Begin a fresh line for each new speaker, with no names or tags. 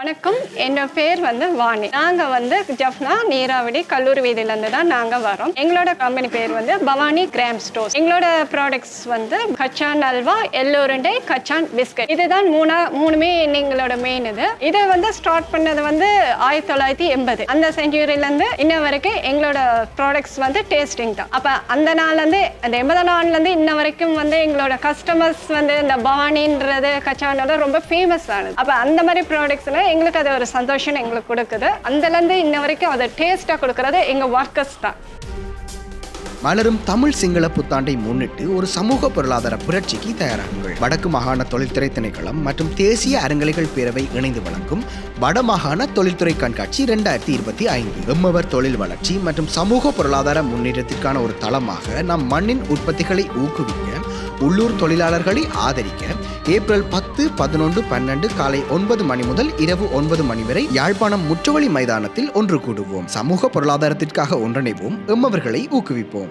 வணக்கம், என் பேர் வாணி. நாங்கள் ஜஃப்னா நீராவடி கல்லூரி வீதியிலேருந்து தான் நாங்கள் வரோம். எங்களோட கம்பெனி பேர் பவானி கிராம் ஸ்டோர்ஸ். எங்களோட ப்ராடக்ட்ஸ் கச்சான் அல்வா, எள்ளுருண்டை, கச்சான் பிஸ்கட். இதுதான் மூணுமே எங்களோட மெயின். இதை ஸ்டார்ட் பண்ணது 1980 அந்த செஞ்சுரியிலேருந்து இன்ன வரைக்கும் எங்களோட ப்ராடக்ட்ஸ் டேஸ்டிங் தான். அப்போ அந்த நாள்லேருந்து அந்த 80 நாள்லேருந்து இன்ன வரைக்கும் எங்களோட கஸ்டமர்ஸ் இந்த பவானின்றது கச்சானோட ரொம்ப ஃபேமஸ் ஆனது. அப்போ அந்த மாதிரி ப்ராடக்ட்ஸில் எங்களுக்கு அது ஒரு சந்தோஷம் எங்களுக்கு கொடுக்குது. அந்தலேருந்து இன்ன வரைக்கும் அதை டேஸ்ட்டாக கொடுக்குறது எங்கள் ஒர்க்கர்ஸ் தான்.
மலரும் தமிழ் சிங்கள புத்தாண்டை முன்னிட்டு ஒரு சமூக பொருளாதார புரட்சிக்கு தயாராகுங்கள். வடக்கு மாகாண தொழில்துறை திணைக்களம் மற்றும் தேசிய அறங்கலைகள் பேரவை இணைந்து வழங்கும் வடமாகாண தொழில்துறை கண்காட்சி 2025 எம்மவர் தொழில் வளர்ச்சி மற்றும் சமூக பொருளாதார முன்னேற்றத்திற்கான ஒரு தளமாக நம் மண்ணின் உற்பத்திகளை ஊக்குவிக்க, உள்ளூர் தொழிலாளர்களை ஆதரிக்க ஏப்ரல் 10, 11, 12 காலை 9 மணி முதல் இரவு 9 மணி வரை யாழ்ப்பாணம் முற்றவழி மைதானத்தில் ஒன்று கூடுவோம். சமூக பொருளாதாரத்திற்காக ஒன்றிணைவோம், எம்மவர்களை ஊக்குவிப்போம்.